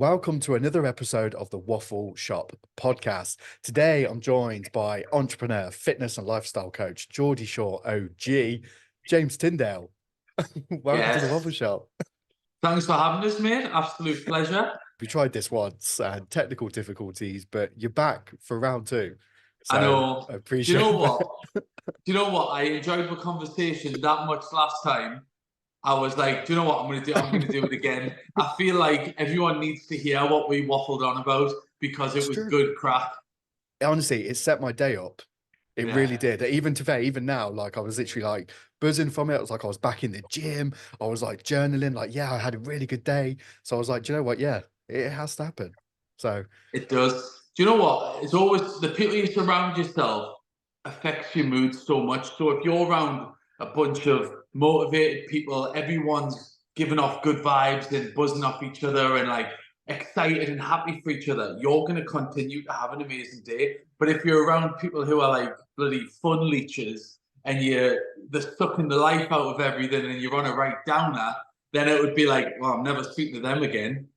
Welcome to another episode of the Waffle Shop podcast. Today, I'm joined by entrepreneur, fitness and lifestyle coach, Geordie Shore OG, James Tindale. Welcome to the Yes. Waffle Shop. Thanks for having us, mate. Absolute pleasure. We tried this once and technical difficulties, but you're back for round two. I So know. I Do you appreciate know that. what? Do you know what? I enjoyed the conversation that much last time. I was like, do you know what I'm going to do? I'm going to do it again. I feel like everyone needs to hear what we waffled on about because it It's was true. good crack. Honestly, it set my day up. It really Yeah. did. Even today, even now, like I was literally like buzzing from it. I was like, I was back in the gym. I was like journaling, like, yeah, I had a really good day. So I was like, do you know what? Yeah, it has to happen. So It does. Do you know what? It's always the people you surround yourself affects your mood so much. So if you're around a bunch of motivated people, everyone's giving off good vibes and buzzing off each other and like excited and happy for each other, you're going to continue to have an amazing day. But if you're around people who are like bloody fun leeches and they're sucking the life out of everything and you're on a right downer, then it would be like, well, I'm never speaking to them again.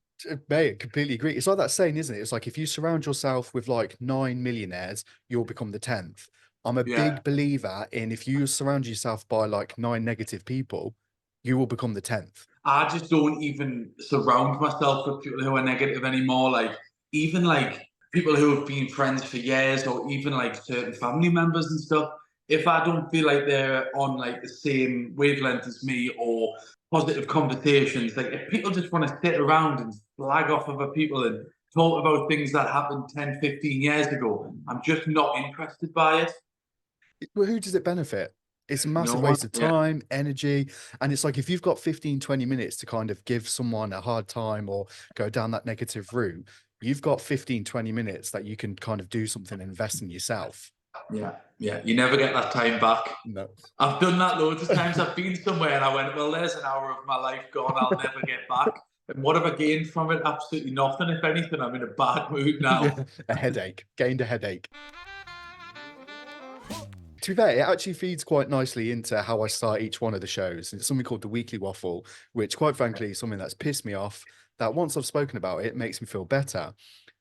mate, completely agree. It's like that saying, isn't it? It's like if you surround yourself with like 9 millionaires, you'll become the 10th. I'm a Yeah. big believer in if you surround yourself by like nine negative people, you will become the 10th. I just don't even surround myself with people who are negative anymore. Like even like people who have been friends for years, or even like certain family members and stuff. If I don't feel like they're on like the same wavelength as me or positive conversations, like if people just want to sit around and flag off other people and talk about things that happened 10, 15 years ago, I'm just not interested by it. Well, who does it benefit? It's a No massive one. waste of Yeah. time, energy. And it's like if you've got 15, 20 minutes to kind of give someone a hard time or go down that negative route, you've got 15, 20 minutes that you can kind of do something and invest in yourself. Yeah. Yeah. You never get that time back. No. I've done that loads of times. I've been somewhere and I went, well, there's an hour of my life gone. I'll never get back. And what have I gained from it? Absolutely nothing. If anything, I'm in a bad mood now. Yeah, a headache, gained a headache. To be fair, it actually feeds quite nicely into how I start each one of the shows. It's something called the Weekly Waffle, which quite frankly is something that's pissed me off, that once I've spoken about it, it makes me feel better.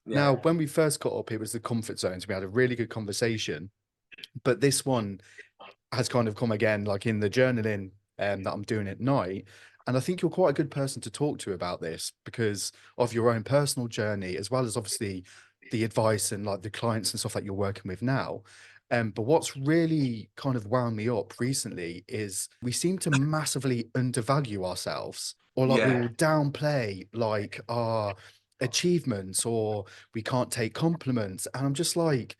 Now, Yeah. when we first got up, it was the comfort zones. We had a really good conversation, but this one has kind of come again, like in the journaling that I'm doing at night. And I think you're quite a good person to talk to about this because of your own personal journey, as well as obviously the advice and like the clients and stuff that you're working with now. But what's really kind of wound me up recently is we seem to massively undervalue ourselves, or like we Yeah. will downplay like our achievements, or we can't take compliments. And I'm just like,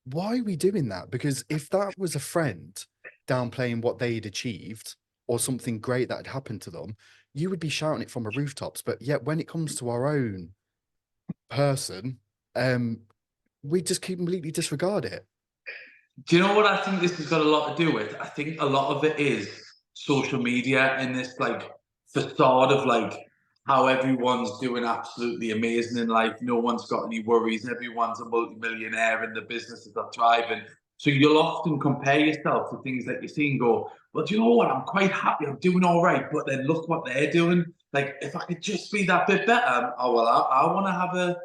why are we doing that? Because if that was a friend downplaying what they'd achieved or something great that had happened to them, you would be shouting it from the rooftops. But yet when it comes to our own person, um, we just completely disregard it. Do you know what I think this has got a lot to do with? I think a lot of it is social media and this like facade of like how everyone's doing absolutely amazing in life. No one's got any worries. Everyone's a multi-millionaire and the businesses are thriving. So you'll often compare yourself to things that you see and go, well, do you know what? I'm quite happy. I'm doing all right. But then look what they're doing. Like if I could just be that bit better, oh well, I want to have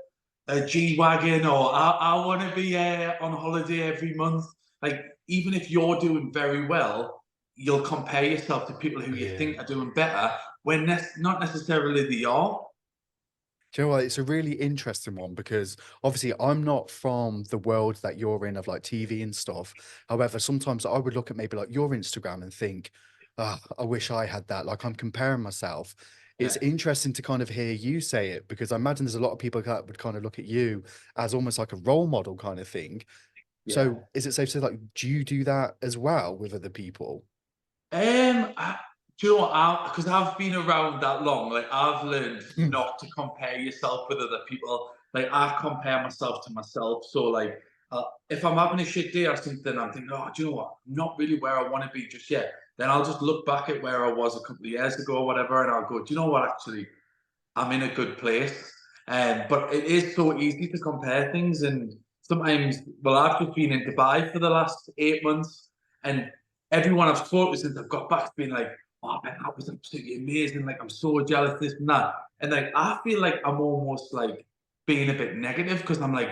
a G-Wagon, or I want to be on holiday every month. Like, even if you're doing very well, you'll compare yourself to people who you Yeah. think are doing better when not necessarily they are. Do you know what? It's a really interesting one because obviously I'm not from the world that you're in of like TV and stuff. However, sometimes I would look at maybe like your Instagram and think, ah, I wish I had that. Like I'm comparing myself. It's Yeah. interesting to kind of hear you say it because I imagine there's a lot of people that would kind of look at you as almost like a role model kind of thing. Yeah. So is it safe to say like, do you do that as well with other people? Do you know what? Because I've been around that long, like I've learned Mm, not to compare yourself with other people. Like I compare myself to myself. So like, if I'm having a shit day or something, I'm thinking, oh, do you know what? I'm not really where I want to be just yet. Then I'll just look back at where I was a couple of years ago or whatever, and I'll go, do you know what? Actually, I'm in a good place. But it is so easy to compare things. And sometimes, well, I've just been in Dubai for the last 8 months, and everyone I've spoken to since I've got back has been like, oh man, that was absolutely amazing. Like, I'm so jealous, this and that. And like, I feel like I'm almost like being a bit negative because I'm like,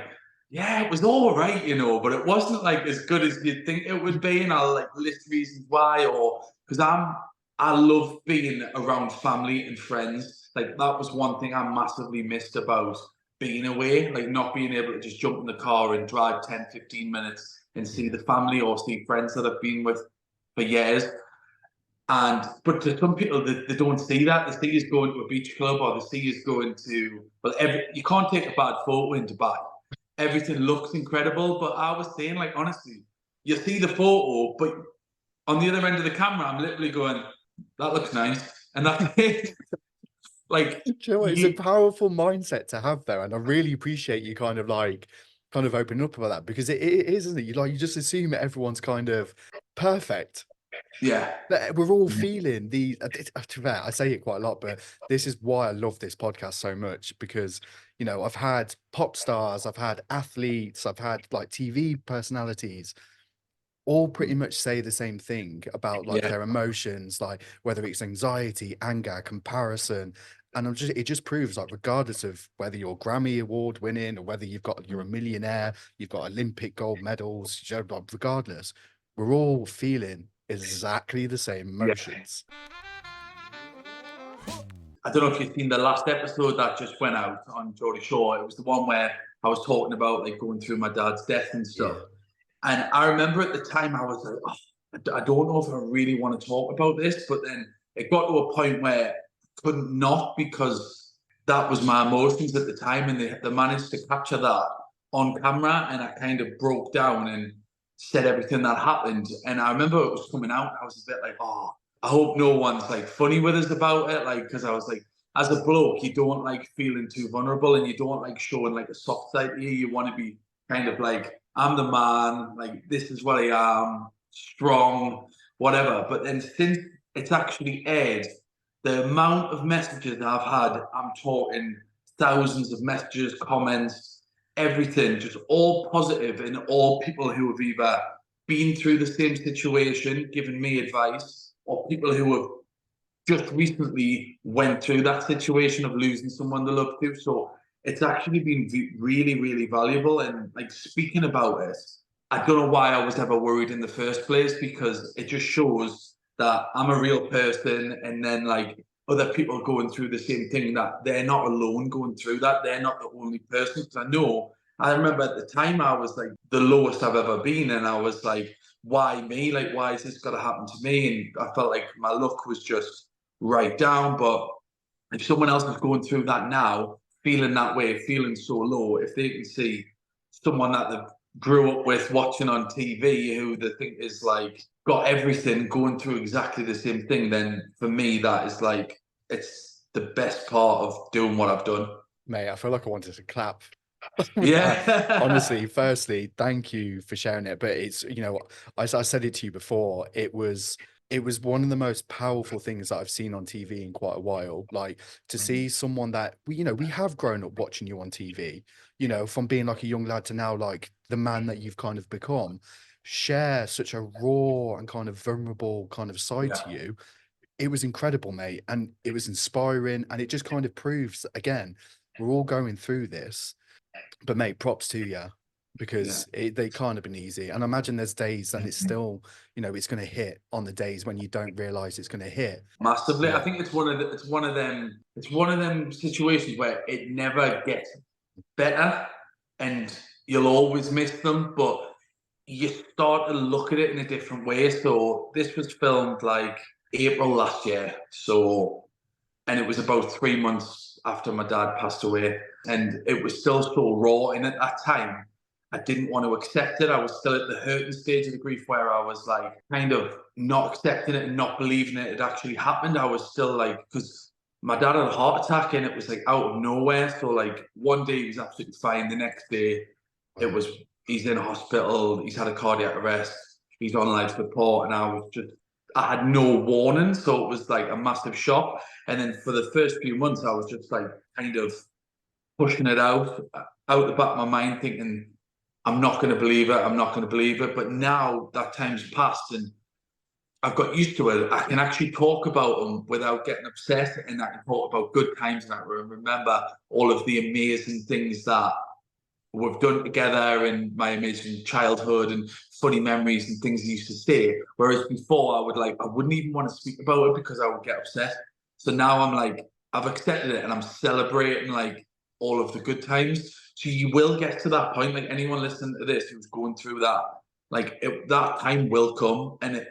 yeah, it was all right, but it wasn't like as good as you'd think it would be. And I'll like list reasons why, or because I love being around family and friends. Like, that was one thing I massively missed about being away, like not being able to just jump in the car and drive 10, 15 minutes and see the family or see friends that I've been with for years. But to some people, they don't see that. They see us going to a beach club, or they see us going to, you can't take a bad photo in Dubai. Everything looks incredible. But I was saying, like, honestly, you see the photo, but on the other end of the camera, I'm literally going, that looks nice. And that's it. Like, Do you know what? It's a powerful mindset to have, though, and I really appreciate you kind of opening up about that, because it is, isn't it? You just assume everyone's kind of perfect. yeah, But we're all feeling the. To be fair, I say it quite a lot, but this is why I love this podcast so much, because I've had pop stars, I've had athletes, I've had like TV personalities, all pretty much say the same thing about like yeah, their emotions, like whether it's anxiety, anger, comparison. And it just proves, like, regardless of whether you're Grammy Award winning or whether you're a millionaire, you've got Olympic gold medals, regardless, we're all feeling exactly the same yeah. emotions. I don't know if you've seen the last episode that just went out on Geordie Shore. It was the one where I was talking about like going through my dad's death and stuff. And I remember at the time I was like, oh, I don't know if I really want to talk about this. But then it got to a point where I couldn't not, because that was my emotions at the time. And they managed to capture that on camera. And I kind of broke down and said everything that happened. And I remember it was coming out. And I was a bit like, oh, I hope no one's like funny with us about it. Like, because I was like, as a bloke, you don't like feeling too vulnerable, and you don't like showing like a soft side to you. You want to be kind of like, I'm the man, like, this is what I am, strong, whatever. But then since it's actually aired, the amount of messages I've had, I'm talking thousands of messages, comments, everything, just all positive, and all people who have either been through the same situation, given me advice, or people who have just recently went through that situation of losing someone they love to. So it's actually been really, really valuable. And like, speaking about it, I don't know why I was ever worried in the first place, because it just shows that I'm a real person. And then like other people going through the same thing, that they're not alone going through that. They're not the only person. Because I remember at the time I was like the lowest I've ever been. And I was like, why me? Like, why is this got to happen to me? And I felt like my luck was just right down. But if someone else is going through that now, feeling that way, feeling so low, if they can see someone that they grew up with watching on TV, who they think is like got everything, going through exactly the same thing, then for me that is like, it's the best part of doing what I've done. Mate, I feel like I wanted to clap. Yeah. Honestly, firstly, thank you for sharing it. But it's, I said it to you before, it was one of the most powerful things that I've seen on TV in quite a while. Like, to see someone that we have grown up watching you on TV, from being like a young lad to now, like the man that you've kind of become, share such a raw and kind of vulnerable kind of side to Yeah. you. It was incredible, mate. And it was inspiring. And it just kind of proves that, again, we're all going through this. But mate, props to you, Yeah. because they can't have been easy. And I imagine there's days and it's still, it's going to hit on the days when you don't realize it's going to hit. Massively. I But think it's one of them situations where it never gets better, and you'll always miss them, but you start to look at it in a different way. So this was filmed like April last year. And it was about 3 months after my dad passed away. And it was still so raw. And at that time, I didn't want to accept it. I was still at the hurting stage of the grief where I was like kind of not accepting it and not believing it had actually happened. I was still like, because my dad had a heart attack and it was like out of nowhere. So like one day he was absolutely fine. The next day it was, he's in a hospital. He's had a cardiac arrest. He's on life support. And I had no warning. So it was like a massive shock. And then for the first few months, I was just like kind of pushing it out the back of my mind, thinking, I'm not going to believe it. I'm not going to believe it. But now that time's passed, and I've got used to it. I can actually talk about them without getting upset, and I can talk about good times, and I remember all of the amazing things that we've done together in my amazing childhood and funny memories and things I used to say. Whereas before, I wouldn't even want to speak about it because I would get upset. So now I'm like, I've accepted it and I'm celebrating like all of the good times. So you will get to that point. Like anyone listening to this who's going through that, that time will come, and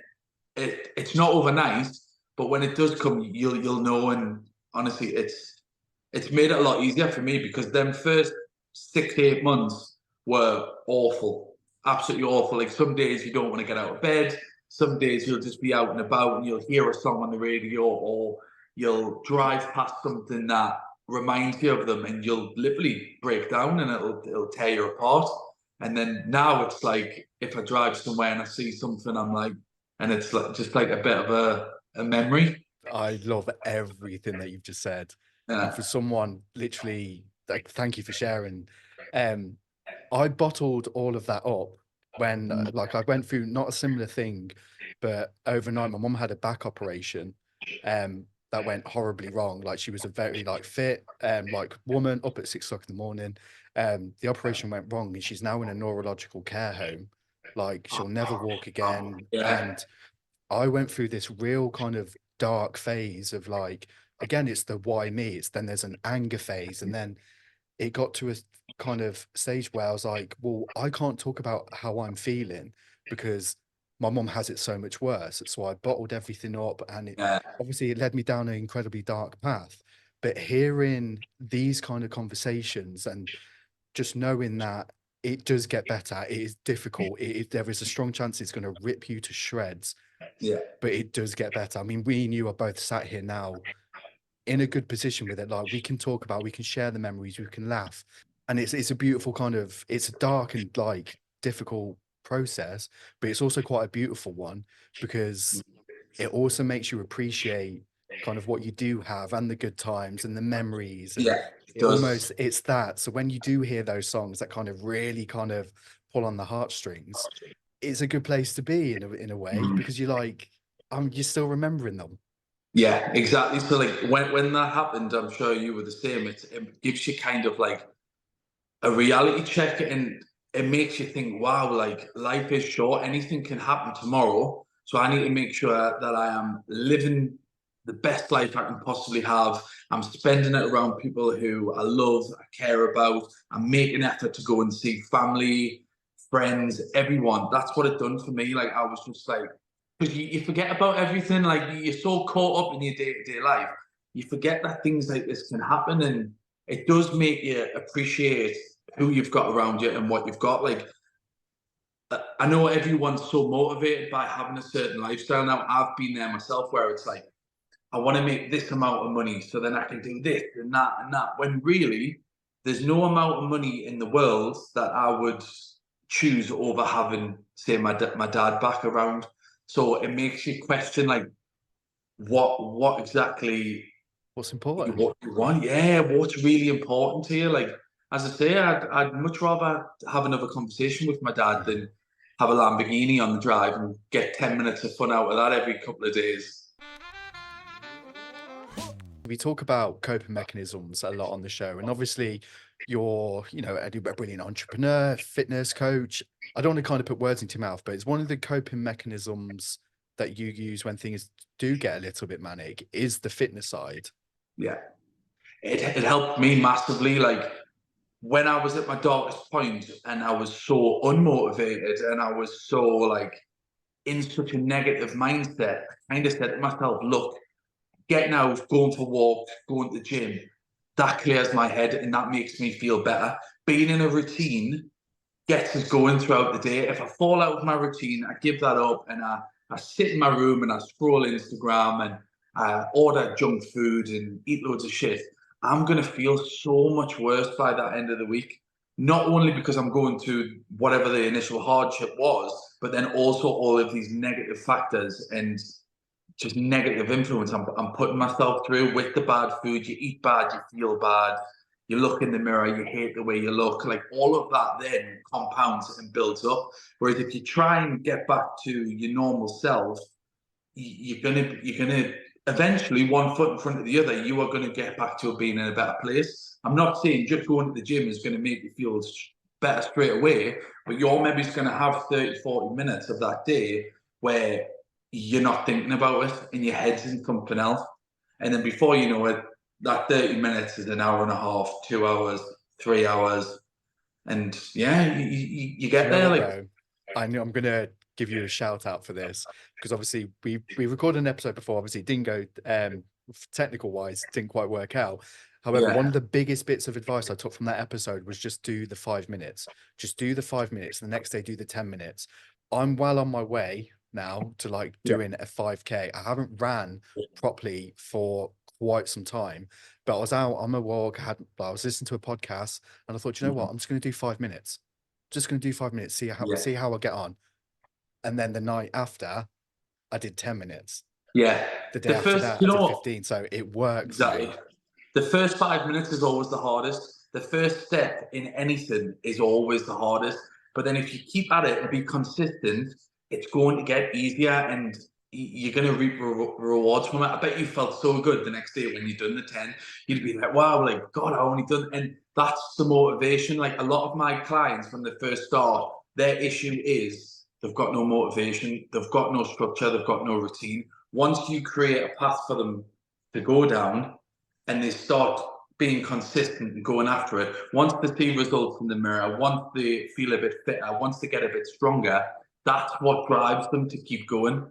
it's not overnight, but when it does come, you'll know. And honestly, it's made it a lot easier for me because them first 6 to 8 months were awful, absolutely awful. Like some days you don't want to get out of bed. Some days you'll just be out and about and you'll hear a song on the radio, or you'll drive past something that reminds you of them, and you'll literally break down and it'll tear you apart. And then now it's like if I drive somewhere and I see something, I'm like, and it's like just like a bit of a memory. I love everything that you've just said. And Yeah. for someone literally, like, thank you for sharing. Um, I bottled all of that up when, like, I went through not a similar thing, but overnight, my mum had a back operation, that went horribly wrong. Like, she was a very like fit, like woman up at 6 o'clock in the morning. The operation went wrong, and she's now in a neurological care home. Like, she'll never walk again. Yeah. And I went through this real kind of dark phase of like, again, it's the why me? It's then there's an anger phase. And then it got to a kind of stage where I was like, well, I can't talk about how I'm feeling because my mum has it so much worse. So I bottled everything up, and Yeah. obviously it led me down an incredibly dark path. But hearing these kind of conversations and just knowing that it does get better, it is difficult. There is a strong chance it's going to rip you to shreds, Yeah. but it does get better. I mean, we and you are both sat here now in a good position with it. Like, we can talk about, we can share the memories, we can laugh. And it's a beautiful kind of, it's a dark and like difficult process, but it's also quite a beautiful one because it also makes you appreciate kind of what you do have and the good times and the memories. And Yeah. It does. it's that. So when you do hear those songs that kind of really kind of pull on the heartstrings, it's a good place to be in a way Mhm. because you're like, you're still remembering them. Yeah, exactly. So like when that happened, I'm sure you were the same. It gives you kind of like a reality check, and it makes you think, wow, like life is short, anything can happen tomorrow. So I need to make sure that I am living the best life I can possibly have. I'm spending it around people who I love, I care about. I'm making an effort to go and see family, friends, everyone. That's what it done for me. Like I was just like, because you forget about everything. Like you're so caught up in your day-to-day life, you forget that things like this can happen, and it does make you appreciate who you've got around you and what you've got. Like, I know everyone's so motivated by having a certain lifestyle now. I've been there myself where it's like, I want to make this amount of money so then I can do this and that and that. When really, there's no amount of money in the world that I would choose over having, say, my dad back around. So it makes you question, like, what exactly What's important? what you want. Yeah, what's really important to you. Like, as I say, I'd much rather have another conversation with my dad than have a Lamborghini on the drive and get 10 minutes of fun out of that every couple of days. We talk about coping mechanisms a lot on the show, and obviously you're, a brilliant entrepreneur, fitness coach. I don't want to kind of put words into your mouth, but it's one of the coping mechanisms that you use when things do get a little bit manic is the fitness side. Yeah. It helped me massively. Like, when I was at my darkest point and I was so unmotivated and I was so like in such a negative mindset, I kind of said to myself, look, getting out, going for walks, going to the gym, that clears my head and that makes me feel better. Being in a routine gets us going throughout the day. If I fall out of my routine, I give that up and I sit in my room and I scroll Instagram and I order junk food and eat loads of shit. I'm going to feel so much worse by that end of the week. Not only because I'm going through whatever the initial hardship was, but then also all of these negative factors and just negative influence I'm putting myself through with the bad food. You eat bad, you feel bad, you look in the mirror, you hate the way you look. Like all of that then compounds and builds up. Whereas if you try and get back to your normal self, you're gonna eventually, one foot in front of the other, you are gonna get back to being in a better place. I'm not saying just going to the gym is gonna make you feel better straight away, but you're maybe gonna have 30, 40 minutes of that day where you're not thinking about it and your head's in something else. And then before you know it, that 30 minutes is an hour and a half, 2 hours, 3 hours. And yeah, you Do you get know there. what, Like, bro? I know I'm gonna give you a shout out for this because obviously we recorded an episode before. Obviously, it didn't go technical wise, didn't quite work out. However, one yeah, of the biggest bits of advice I took from that episode was just do the 5 minutes. Just do the 5 minutes. The next day, do the 10 minutes. I'm well on my way now to like yeah, doing a 5K. I haven't ran properly for quite some time, but I was out on my walk. I was listening to a podcast, and I thought, you know what? I'm just going to do 5 minutes. Just going to do 5 minutes. yeah, See how I get on. And then the night after, I did 10 minutes. yeah. The day The after first, that, I you know did what? 15. So it works, Exactly. mate. The first 5 minutes is always the hardest. The first step in anything is always the hardest. But then if you keep at it and be consistent, it's going to get easier and you're going to reap rewards from it. I bet you felt so good the next day when you've done the 10. You'd be like, wow, like, God, I only done. And that's the motivation. Like a lot of my clients, when they first start, their issue is they've got no motivation, they've got no structure, they've got no routine. Once you create a path for them to go down, and they start being consistent and going after it, once they see results in the mirror, once they feel a bit fitter, once they get a bit stronger, that's what drives them to keep going.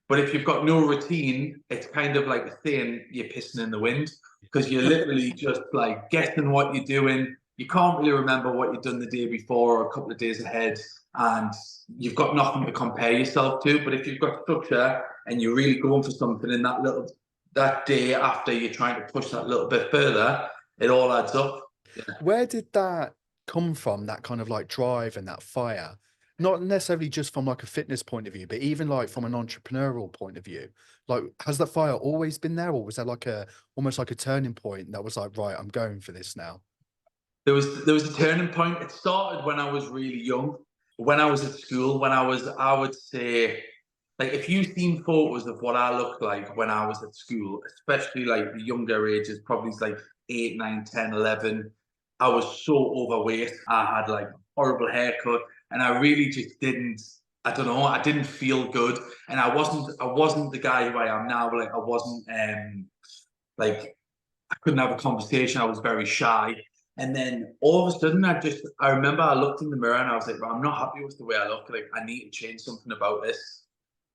But if you've got no routine, it's kind of like saying you're pissing in the wind because you're literally just like guessing what you're doing. You can't really remember what you've done the day before or a couple of days ahead, and you've got nothing to compare yourself to. But if you've got structure and you're really going for something in that day after you're trying to push that little bit further, it all adds up. Yeah. Where did that come from? That kind of like drive and that fire? Not necessarily just from like a fitness point of view, but even like from an entrepreneurial point of view. Like, has that fire always been there, or was there like almost like a turning point that was like, right, I'm going for this now? There was a turning point. It started when I was really young. When I was at school, I would say, like if you've seen photos of what I looked like when I was at school, especially like the younger ages, probably like 8, 9, 10, 11, I was so overweight. I had like horrible haircut and I really just didn't, I don't know, I didn't feel good. And I wasn't the guy who I am now. Like I wasn't like I couldn't have a conversation. I was very shy. And then all of a sudden, I remember I looked in the mirror and I was like, well, I'm not happy with the way I look. Like, I need to change something about this.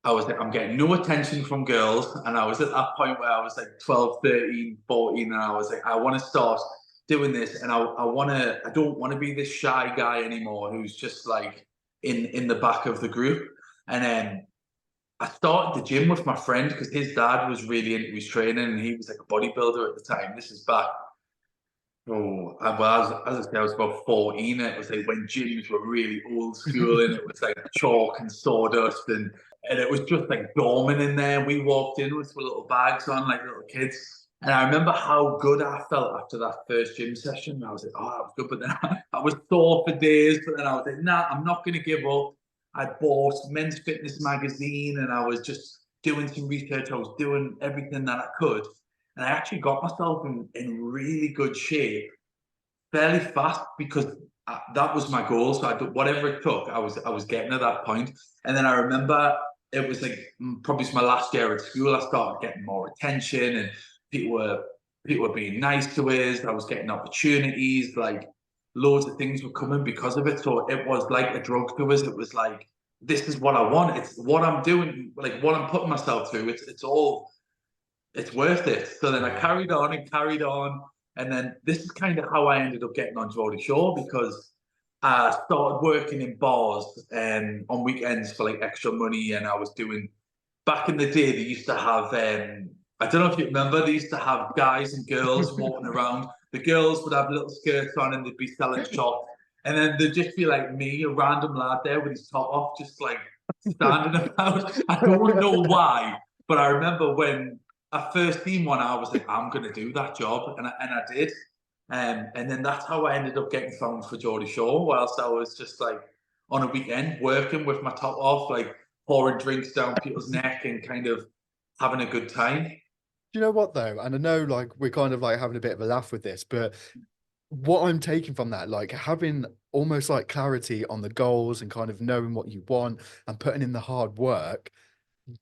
I was like, I'm getting no attention from girls. And I was at that point where I was like 12, 13, 14. And I was like, I want to start doing this. And I don't want to be this shy guy anymore who's just like in the back of the group. And then I started the gym with my friend because his dad was really into his training and he was like a bodybuilder at the time. This is back, well, as I say, I was about 14. It was like when gyms were really old school and it was like chalk and sawdust and it was just like dormant in there. We walked in with little bags on like little kids. And I remember how good I felt after that first gym session. I was like, oh, that was good. But then I was sore for days. But then I was like, nah, I'm not going to give up. I bought Men's Fitness magazine and I was just doing some research. I was doing everything that I could. And I actually got myself in really good shape fairly fast because that was my goal. So whatever it took, I was getting to that point. And then I remember it was like probably my last year at school. I started getting more attention, and people were being nice to us. I was getting opportunities, like loads of things were coming because of it. So it was like a drug to us. It was like this is what I want. It's what I'm doing, like what I'm putting myself through. It's worth it. So then I Yeah. carried on and carried on. And then this is kind of how I ended up getting on Geordie Shore because I started working in bars on weekends for like extra money. And I was doing, back in the day, they used to have, I don't know if you remember, they used to have guys and girls walking around. The girls would have little skirts on and they'd be selling shots. And then there'd just be like me, a random lad there with his top off, just like standing about. I don't know why, but I remember when I first seen one, I was like, I'm going to do that job. And I did. And then that's how I ended up getting found for Geordie Shore, whilst I was just like on a weekend working with my top off, like pouring drinks down people's neck and kind of having a good time. Do you know what though? And I know like we're kind of like having a bit of a laugh with this, but what I'm taking from that, like having almost like clarity on the goals and kind of knowing what you want and putting in the hard work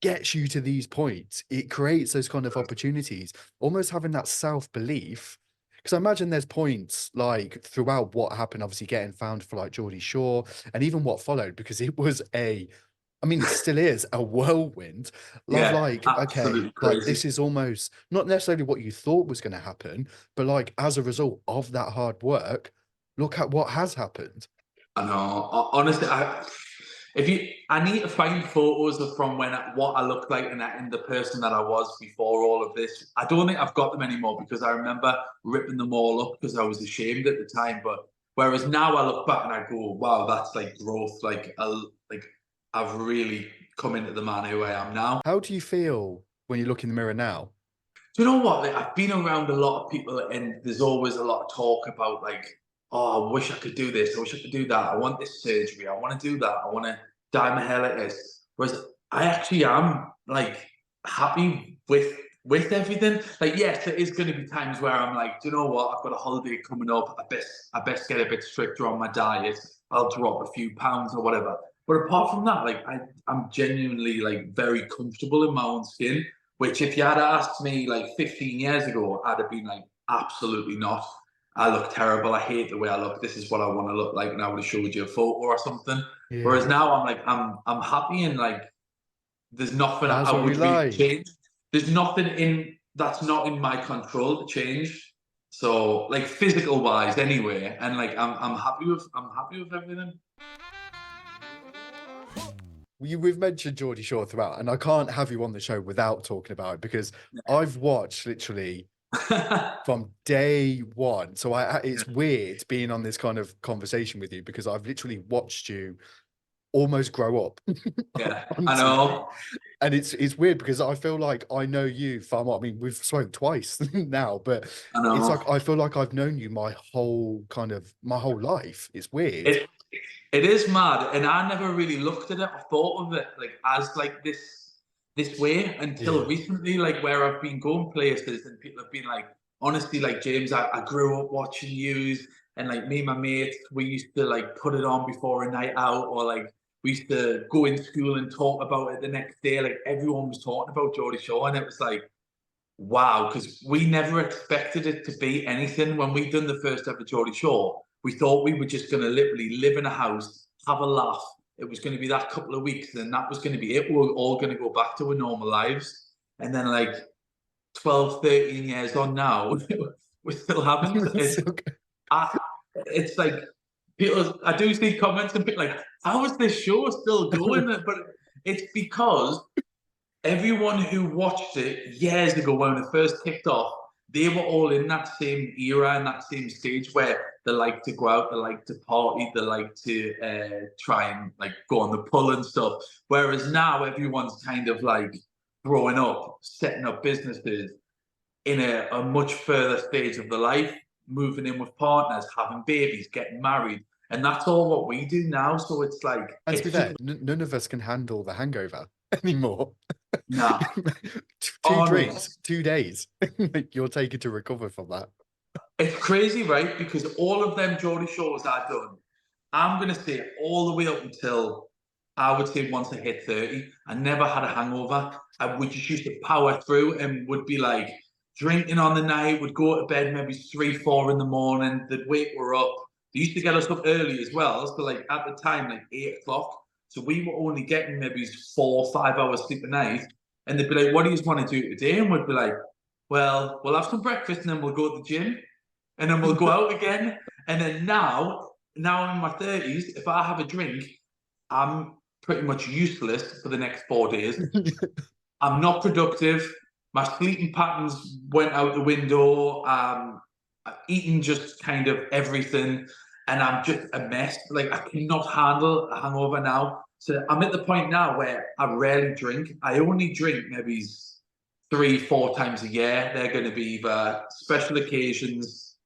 gets you to these points. It creates those kind of opportunities, almost having that self-belief. Because I imagine there's points like throughout what happened, obviously getting found for like Geordie Shore and even what followed, because it was I mean, it still is a whirlwind. Love, Yeah, like, okay, absolutely like crazy. this is almost not necessarily what you thought was going to happen, but like as a result of that hard work, look at what has happened. I know. Honestly, I need to find photos of from what I looked like and the person that I was before all of this. I don't think I've got them anymore because I remember ripping them all up because I was ashamed at the time. But whereas now I look back and I go, wow, that's like growth. Like I've really come into the man who I am now. How do you feel when you look in the mirror now? Do you know what? Like, I've been around a lot of people, and there's always a lot of talk about like, oh, I wish I could do this. I wish I could do that. I want this surgery. I want to do that. I want to dye my hair like this. Whereas I actually am like happy with everything. Like, yes, there is going to be times where I'm like, do you know what? I've got a holiday coming up. I best get a bit stricter on my diet. I'll drop a few pounds or whatever. But apart from that, like I'm genuinely like very comfortable in my own skin. Which, if you had asked me like 15 years ago, I'd have been like, absolutely not. I look terrible. I hate the way I look. This is what I want to look like, and I would have showed you a photo or something. Yeah, Whereas now I'm like, I'm happy and like, there's nothing I that's what we would really like. change. There's nothing in that's not in my control to change. So like physical wise, anyway, and like I'm happy with everything. We've mentioned Geordie Shore throughout, and I can't have you on the show without talking about it because I've watched literally from day one. So it's weird being on this kind of conversation with you because I've literally watched you almost grow up Yeah, on I TV. know. And it's weird because I feel like I know you far more. I mean, we've spoken twice now, but I it's know. like I feel like I've known you my whole life. It's weird. It is mad, and I never really looked at it or thought of it like as like this way until Yeah. recently, like where I've been going places and people have been like, honestly, like James, I grew up watching yous, and like me and my mates, we used to like put it on before a night out, or like we used to go in school and talk about it the next day. Like everyone was talking about Geordie Shore, and it was like, wow, because we never expected it to be anything. When we done the first ever Geordie Shore, we thought we were just going to literally live in a house, have a laugh. It was going to be that couple of weeks, and that was going to be it. We were all going to go back to our normal lives. And then, like 12, 13 years on now, we still haven't. So good. I, it's like, people, I do see comments and people like, how is this show still going? But it's because everyone who watched it years ago when it first kicked off, they were all in that same era and that same stage where they like to go out, they like to party, they like to try and like go on the pull and stuff. Whereas now everyone's kind of like growing up, setting up businesses in a much further stage of the life, moving in with partners, having babies, getting married. And that's all what we do now. So it's like, And to be it's just, fair, none of us can handle the hangover anymore. nah, Two honest. drinks, 2 days. You're taken to recover from that. It's crazy, right? Because all of them Geordie shows I've done, I'm gonna say all the way up until I would say once I hit 30, I never had a hangover. I would just used to power through and would be like drinking on the night, would go to bed maybe 3, 4 in the morning, they'd wake her up. They used to get us up early as well. So like at the time, like 8 o'clock. So we were only getting maybe 4, 5 hours sleep a night. And they'd be like, what do you want to do today? And we'd be like, well, we'll have some breakfast and then we'll go to the gym and then we'll go out again. And then now I'm in my 30s, if I have a drink, I'm pretty much useless for the next 4 days. I'm not productive. My sleeping patterns went out the window. I've eaten just kind of everything, and I'm just a mess. Like I cannot handle a hangover now. So I'm at the point now where I rarely drink. I only drink maybe 3, 4 times a year. They're going to be either special occasions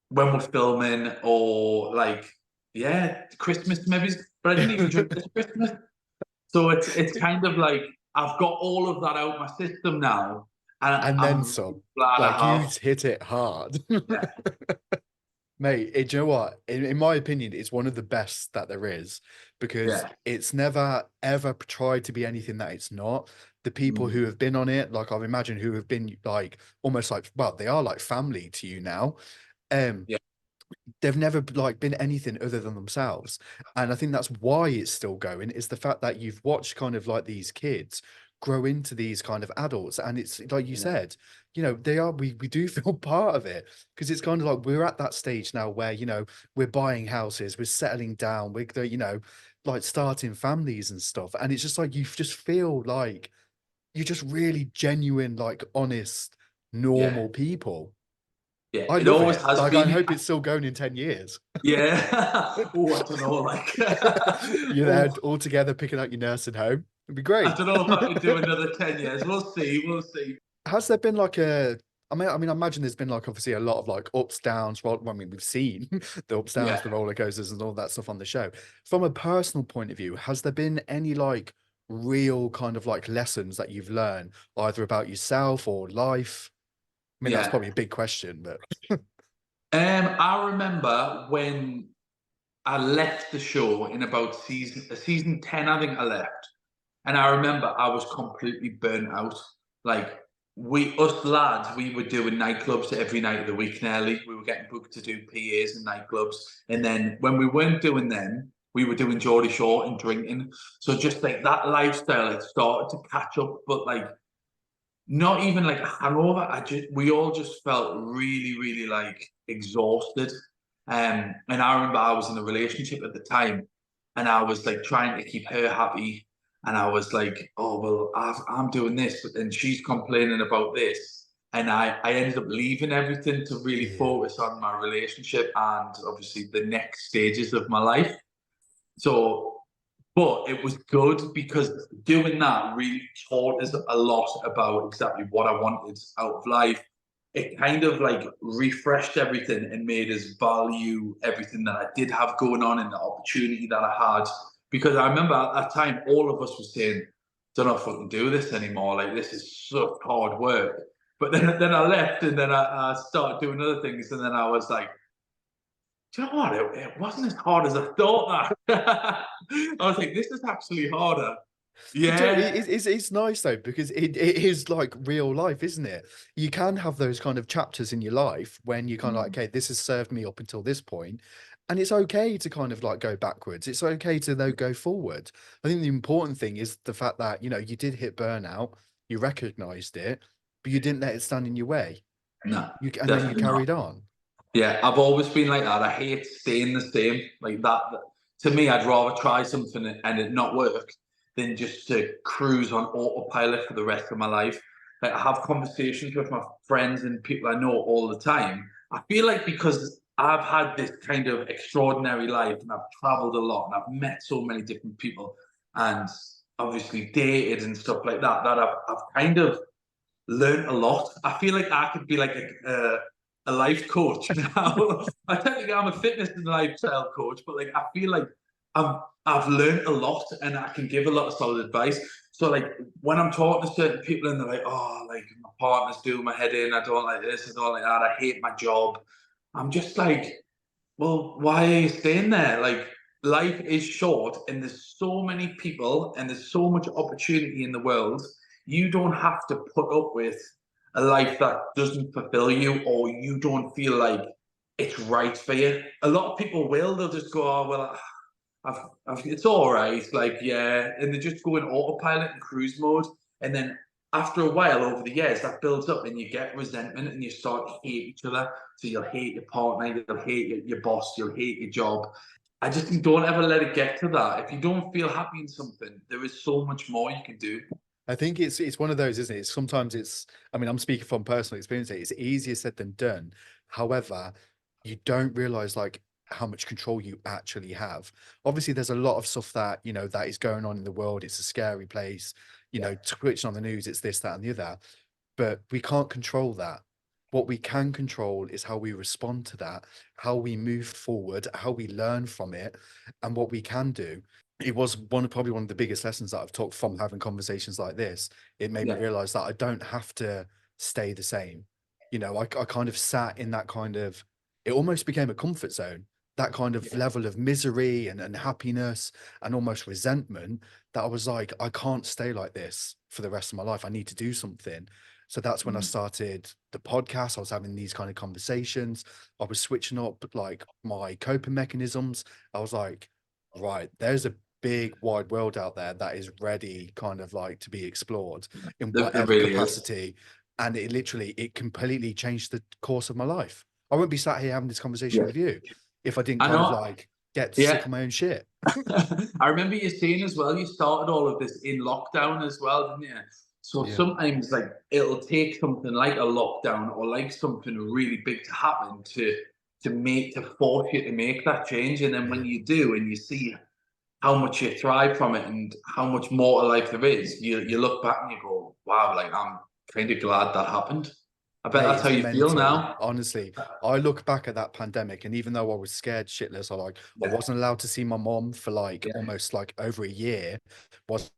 when we're filming or like, yeah, Christmas maybe. But I didn't even drink this Christmas. So it's kind of like I've got all of that out my system now, and And then I'm some. glad I Like, you have. hit it hard. Yeah, Mate, do you know what? In my opinion, it's one of the best that there is, because yeah, it's never ever tried to be anything that it's not. The people mm, who have been on it, like I've imagined, who have been like almost like, well, they are like family to you now. Um, yeah, they've never like been anything other than themselves, and I think that's why it's still going, is the fact that you've watched kind of like these kids grow into these kind of adults, and it's like you yeah, said, they are, we do feel part of it, because it's kind of like we're at that stage now where we're buying houses, we're settling down, we're like starting families and stuff, and it's just like you just feel like you're just really genuine, like honest, yeah, normal people. yeah. I It love always it. has Like, I been. hope it's still going in 10 years. Yeah. Oh, I don't know. Like, You're there oh, all together picking out your nursing home. It'd be I great. don't know if I could do another 10 years. We'll see. We'll see. Has there been like I imagine there's been like obviously a lot of like ups, downs. Well, I mean, we've seen the ups, downs, Yeah. the roller coasters, and all that stuff on the show. From a personal point of view, has there been any like real kind of like lessons that you've learned either about yourself or life? I mean, that's Yeah. probably a big question, but I remember when I left the show in about season 10, I think I left. And I remember I was completely burnt out. Like us lads, we were doing nightclubs every night of the week nearly. We were getting booked to do PAs and nightclubs. And then when we weren't doing them, we were doing Geordie Shore and drinking. So just like that lifestyle, it started to catch up. But like not even like a hangover. We all just felt really, really like exhausted. And I remember I was in a relationship at the time, and I was like trying to keep her happy, and I was like, oh well, I'm doing this, but then she's complaining about this, and I ended up leaving everything to really yeah, focus on my relationship and obviously the next stages of my life. So, but it was good because doing that really taught us a lot about exactly what I wanted out of life. It kind of like refreshed everything and made us value everything that I did have going on and the opportunity that I had. Because I remember at that time, all of us were saying, don't know if we can do this anymore. Like, this is such hard work. But then I left and then I started doing other things. And then I was like, do you know what? It wasn't as hard as I thought that. I was like, this is actually harder. but do you know, Yeah. it's nice though, because it is like real life, isn't it? You can have those kind of chapters in your life when you kind of like, Mm, okay, this has served me up until this point, and it's okay to kind of like go backwards. It's okay to though go forward. I think the important thing is the fact that you did hit burnout, you recognized it, but you didn't let it stand in your way. no, And then you definitely not. carried on. Yeah, I've always been like that. I hate staying the same. Like that, to me, I'd rather try something and it not work than just to cruise on autopilot for the rest of my life. Like I have conversations with my friends and people I know all the time. I feel like because I've had this kind of extraordinary life and I've traveled a lot and I've met so many different people and obviously dated and stuff like that, that I've kind of learned a lot. I feel like I could be like a life coach now. I technically I'm a fitness and lifestyle coach, but like I feel like I've learned a lot and I can give a lot of solid advice. So like when I'm talking to certain people and they're like, oh, like my partner's doing my head in, I don't like this, I don't like that, I hate my job. I'm just like, well, why are you staying there? Like life is short and there's so many people and there's so much opportunity in the world. You don't have to put up with a life that doesn't fulfill you or you don't feel like it's right for you. A lot of people will, they'll just go, oh, well, it's all right. Like, yeah. And they just go in autopilot and cruise mode. And then after a while, over the years, that builds up and you get resentment and you start to hate each other. So you'll hate your partner, you'll hate your boss, you'll hate your job. I just think don't ever let it get to that. If you don't feel happy in something, there is so much more you can do. I think it's one of those, isn't it? Sometimes I mean, I'm speaking from personal experience here. It's easier said than done. However, you don't realize like how much control you actually have. Obviously, there's a lot of stuff that, that is going on in the world. It's a scary place, Yeah. twitching on the news, it's this, that, and the other. But we can't control that. What we can control is how we respond to that, how we move forward, how we learn from it, and what we can do. it was probably one of the biggest lessons that I've took from having conversations like this. It made me Yeah. realize that I don't have to stay the same. You know, I kind of sat in that kind of, it almost became a comfort zone, that kind of Yeah. level of misery and happiness and almost resentment, that I was like, I can't stay like this for the rest of my life. I need to do something. So that's when I Mm. started the podcast. I was having these kind of conversations. I was switching up like my coping mechanisms. I was like, right, there's a big wide world out there that is ready kind of like to be explored in There whatever really is. capacity. And it completely changed the course of my life. I wouldn't be sat here having this conversation Yeah. with you if I didn't I kind of know. like get sick Yeah. of my own shit. I remember you saying as well, you started all of this in lockdown as well, didn't you? So Yeah. sometimes like it'll take something like a lockdown or like something really big to happen to force you to make that change. And then when Yeah. you do and you see how much you thrive from it and how much more to life there is, you look back and you go, wow, like I'm kind of glad that happened. I bet Mate, that's how it's you feel mental. now. Honestly, I look back at that pandemic, and even though I was scared shitless, I Yeah, wasn't allowed to see my mom for like yeah, almost like over a year, wasn't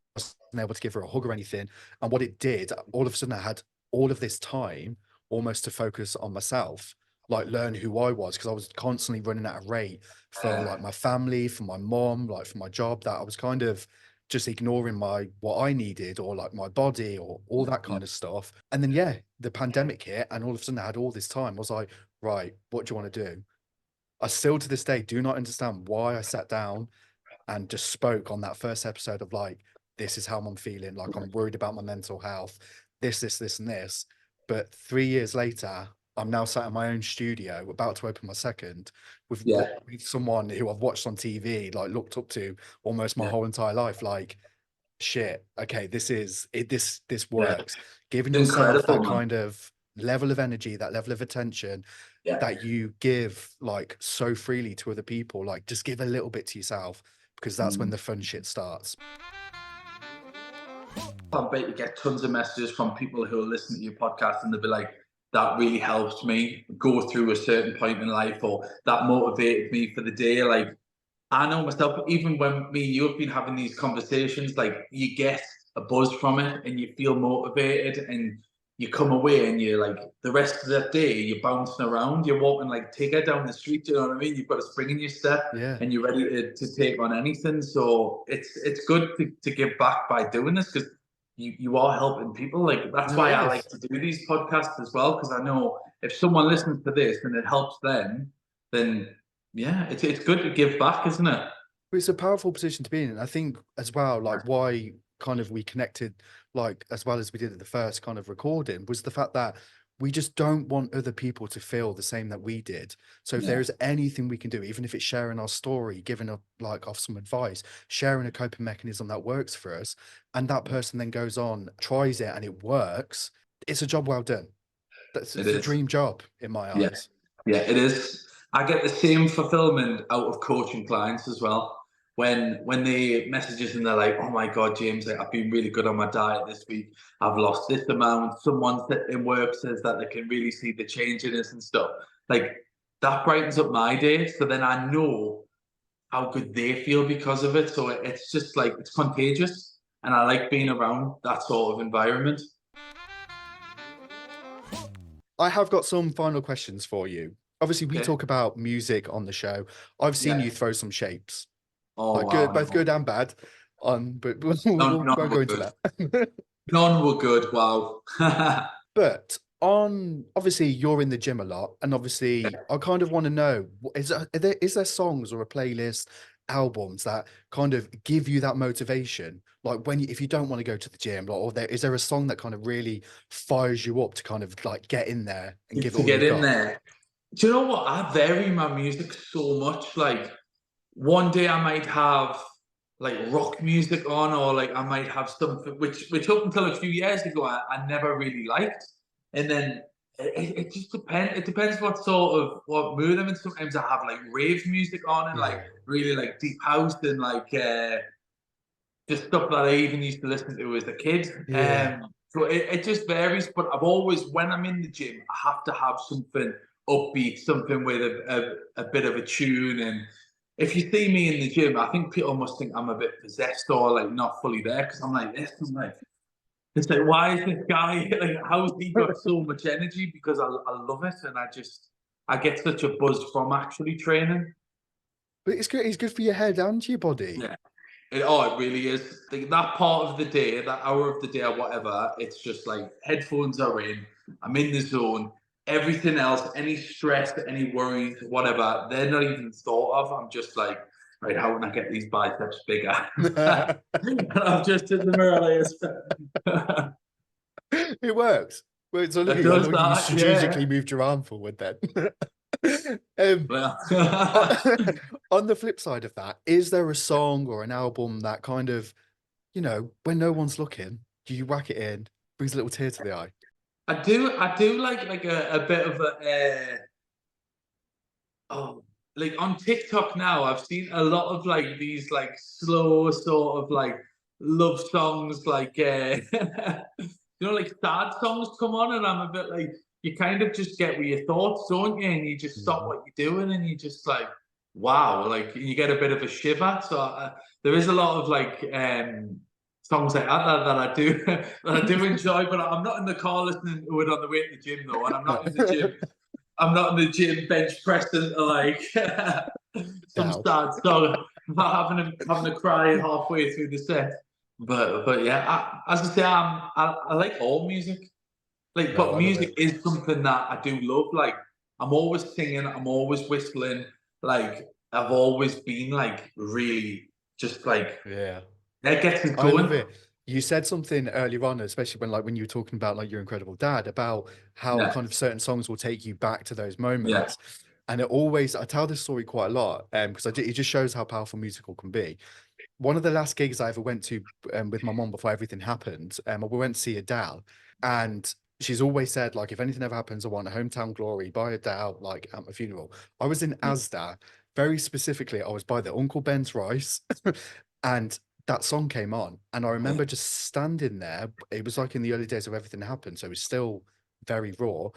able to give her a hug or anything. And what it did, all of a sudden, I had all of this time almost to focus on myself, like learn who I was, because I was constantly running at a rate for like my family, for my mom, like for my job, that I was kind of just ignoring my what I needed or like my body or all that yeah, kind of stuff. And then yeah, the pandemic hit and all of a sudden I had all this time. I was like, right, what do you want to do? I still to this day do not understand why I sat down and just spoke on that first episode of like, this is how I'm feeling. Like I'm worried about my mental health, this, and this. But 3 years later, I'm now sat in my own studio, about to open my second, yeah, with someone who I've watched on TV, like looked up to almost my yeah, whole entire life. Like, shit, okay, this is it, this yeah. works. Giving It's yourself incredible, that man. kind of level of energy, that level of attention Yeah. that you give like so freely to other people, like just give a little bit to yourself, because that's when Mm. the fun shit starts. I bet you get tons of messages from people who are listening to your podcast and they'll be like, that really helped me go through a certain point in life, or that motivated me for the day. Like, I know myself, even when me and you have been having these conversations, like you get a buzz from it and you feel motivated and you come away and you're like, the rest of that day, you're bouncing around, you're walking like Tigger down the street, you know what I mean? You've got a spring in your step Yeah. and you're ready to take on anything. So it's good to give back by doing this because you are helping people. Like, that's No, why it I like is. to do these podcasts as well, because I know if someone listens to this and it helps them, then yeah, it's good to give back, isn't it? But it's a powerful position to be in. And I think as well, like why kind of we connected like as well as we did at the first kind of recording was the fact that we just don't want other people to feel the same that we did. So if there Yeah, is anything we can do, even if it's sharing our story, giving up like off some advice, sharing a coping mechanism that works for us, and that person then goes on, tries it and it works, it's a job well done. it It's a is. dream job in my Yeah, eyes. yeah, it is. I get the same fulfillment out of coaching clients as well. When they message us and they're like, "Oh my God, James, like, I've been really good on my diet this week. I've lost this amount." Someone in work says that they can really see the change in us and stuff. Like, that brightens up my day. So then I know how good they feel because of it. So it's just like it's contagious, and I like being around that sort of environment. I have got some final questions for you. Obviously, we Okay. talk about music on the show. I've seen Yeah. you throw some shapes, Oh like wow. good, both good No. and bad. But we None won't were go into good. that. None were good. Wow. But on obviously you're in the gym a lot, and obviously I kind of want to know is there songs or a playlist, albums that kind of give you that motivation, like when if you don't want to go to the gym, like, or there is there a song that kind of really fires you up to kind of like get in there and give it To all get you've in got? there. Do you know what? I vary my music so much. Like, one day I might have like rock music on, or like I might have something which up until a few years ago I never really liked. And then it just depends. It depends what mood I'm in. Sometimes I have like rave music on and like Yeah, really like deep house and like just stuff that I even used to listen to as a kid. yeah. So it just varies, but I've always, when I'm in the gym, I have to have something upbeat, something with a bit of a tune, and if you see me in the gym, I think people must think I'm a bit possessed or like not fully there because I'm like this. I'm like, it's like, why is this guy like? How's he got so much energy? Because I love it, and I get such a buzz from actually training. But it's good. It's good for your head and your body. Yeah. It really is. Like, that part of the day, that hour of the day or whatever, it's just like headphones are in, I'm in the zone. Everything else, any stress, any worries, whatever, they're not even thought of. I'm just like, right, how can I get these biceps bigger? And I'm just in the mirror like It works. Well, so look it at you. does Look at you that, yeah. strategically moved your arm forward then. um, Well, on the flip side of that, is there a song or an album that kind of, when no one's looking, you whack it in, brings a little tear to the eye? I do like a bit of a oh, like on TikTok now, I've seen a lot of like these like slow sort of like love songs, like like sad songs come on, and I'm a bit like, you kind of just get with your thoughts, don't you? And you just stop Mhm. what you're doing, and you just like, wow, like you get a bit of a shiver. So there is a lot of like songs like that I do that I do enjoy, but I'm not in the car listening to it on the way to the gym though, and I'm not in the gym bench pressing to like some Down. sad song, not having a cry halfway through the set. But yeah, as I say, I like all music. Like, No, but I love music it. is something that I do love. Like, I'm always singing, I'm always whistling. Like, I've always been like really just like Yeah. that gets us I love going. it. You said something earlier on, especially when you were talking about like your incredible dad, about how Yeah, kind of certain songs will take you back to those yeah, moments. And I tell this story quite a lot, because it just shows how powerful musical can be. One of the last gigs I ever went to, with my mom before everything happened, we went to see Adele, and she's always said, like, if anything ever happens, I want a hometown glory by Adele, like at my funeral. I was in yeah, Asda, very specifically, I was by the Uncle Ben's rice, and that song came on, and I yeah, remember just standing there. It was like in the early days of everything happened, so it was still very raw,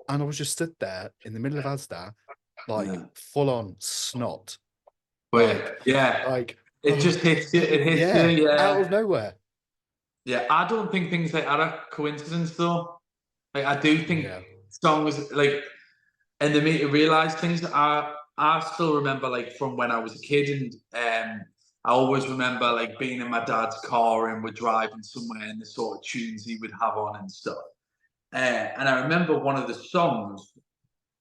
and I was just stood there in the middle of Asda, like yeah. full on snot, like, But yeah, like, it oh, just hits you. It hits you. yeah, out of Yeah. nowhere. Yeah, I don't think things like that are coincidence though. Like I do think Yeah. songs like and they make you realise things. I still remember like from when I was a kid, and I always remember like being in my dad's car and we're driving somewhere and the sort of tunes he would have on and stuff. And I remember one of the songs.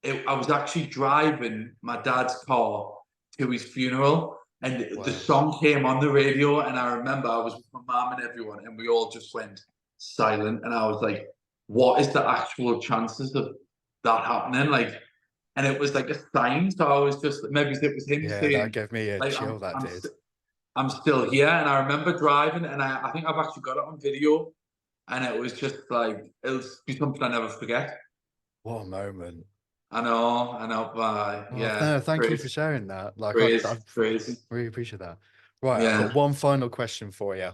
I was actually driving my dad's car to his funeral, and the Wow. song came on the radio. And I remember I was with my mum and everyone, and we all just went silent. And I was like, "What is the actual chances of that happening?" Like, and it was like a sign. So I was just maybe it was him Yeah, that saying, gave me a "Like, chill, that did. I'm still here." And I remember driving, and I think I've actually got it on video. And it was just like it'll be something I never forget. What a moment. I know, but Oh, yeah, no, thank you for crazy. sharing that. Like, I Crazy, crazy. really appreciate that. Right, I've got Yeah. one final question for you.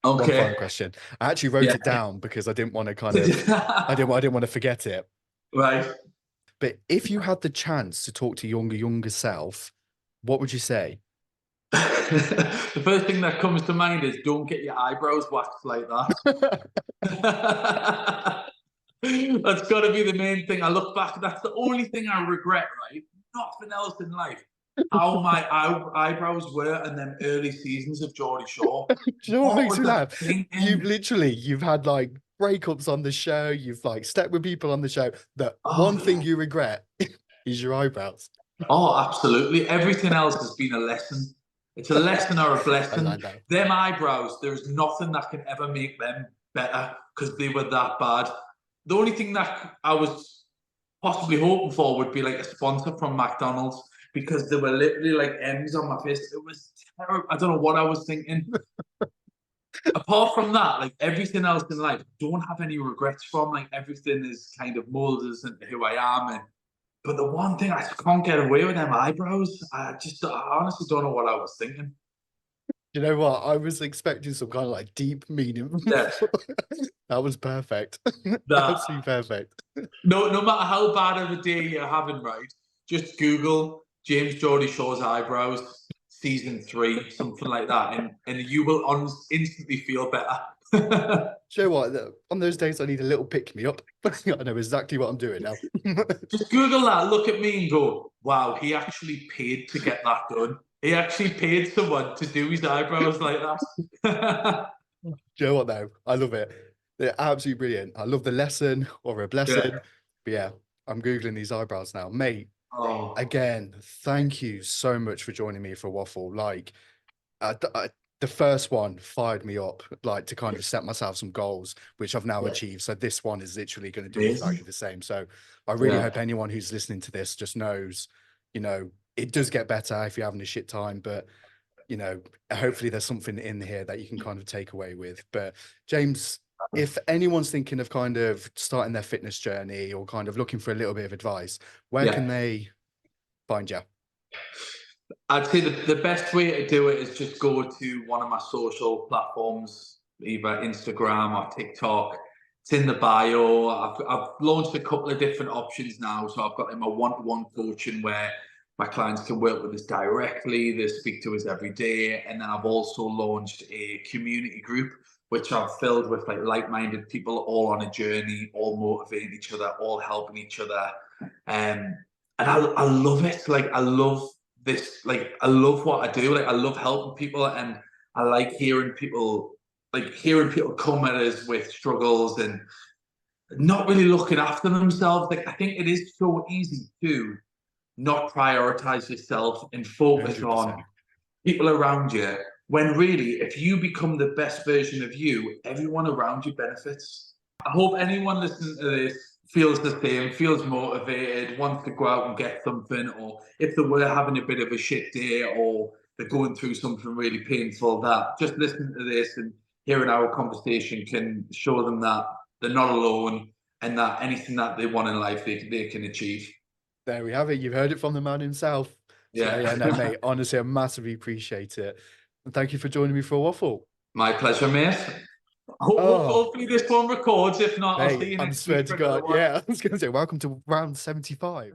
One final Okay. question. I actually wrote Yeah. it down because I didn't want to forget it. Right. But if you had the chance to talk to younger self, what would you say? The first thing that comes to mind is don't get your eyebrows waxed like that. That's got to be the main thing. I look back, that's the only thing I regret, right? Nothing else in life. How my eyebrows were in them early seasons of Geordie Shore. Do you know what What makes was me I laugh? thinking? You've had like breakups on the show, you've like stepped with people on the show. The one thing Oh, you regret is your eyebrows. oh, absolutely. Everything else has been a lesson. It's a lesson or a I blessing. like that. Them eyebrows, there's nothing that can ever make them better because they were that bad. The only thing that I was possibly hoping for would be like a sponsor from McDonald's because there were literally like M's on my face. It was terrible. I don't know what I was thinking. Apart from that, like everything else in life, don't have any regrets from. Like everything is kind of molded us into who I am, and but the one thing I just can't get away with them eyebrows. I honestly don't know what I was thinking. You know what? I was expecting some kind of like deep meaning. Yeah, That was perfect. that Absolutely perfect. no matter how bad of a day you're having, right? Just Google James Geordie Shore's eyebrows. season 3, something like that, and you will instantly feel better. You know what? On those days, I need a little pick me up. I know exactly what I'm doing now. Just Google that, look at me and go, wow, he actually paid to get that done. He actually paid someone to do his eyebrows like that. Do you know what, though? I love it. They're absolutely brilliant. I love the lesson or a blessing. Yeah. But yeah, I'm Googling these eyebrows now. Mate, Oh, again, thank you so much for joining me for Waffle. Like, the first one fired me up, like to kind of set myself some goals, which I've now yeah. achieved. So this one is literally going to do Amazing. exactly the same. So I really Yeah. hope anyone who's listening to this just knows, you know, it does get better if you're having a shit time, but you know, hopefully there's something in here that you can kind of take away with. But James, if anyone's thinking of kind of starting their fitness journey or kind of looking for a little bit of advice, where Yeah. can they find you? I'd say the best way to do it is just go to one of my social platforms, either Instagram or TikTok. It's in the bio. I've launched a couple of different options now. So I've got my one-to-one coaching where my clients can work with us directly. They speak to us every day. And then I've also launched a community group, which I've filled with like-minded people all on a journey, all motivating each other, all helping each other. And I love it. Like, I love this, like, I love what I do. Like, I love helping people, and I like hearing people come at us with struggles and not really looking after themselves. Like, I think it is so easy to not prioritize yourself and focus on 100%. people around you, when really, if you become the best version of you, everyone around you benefits. I hope anyone listening to this feels the same, feels motivated, wants to go out and get something, or if they were having a bit of a shit day or they're going through something really painful, that just listening to this and hearing our conversation can show them that they're not alone and that anything that they want in life, they can achieve. There we have it. You've heard it from the man himself. So yeah, no, Yeah. mate, honestly, I massively appreciate it. And thank you for joining me for a waffle. My pleasure, mate. Oh, Hopefully this one records. If not, I'll mate, see you I next swear week to for another God. one. Yeah, I was going to say, welcome to round 75.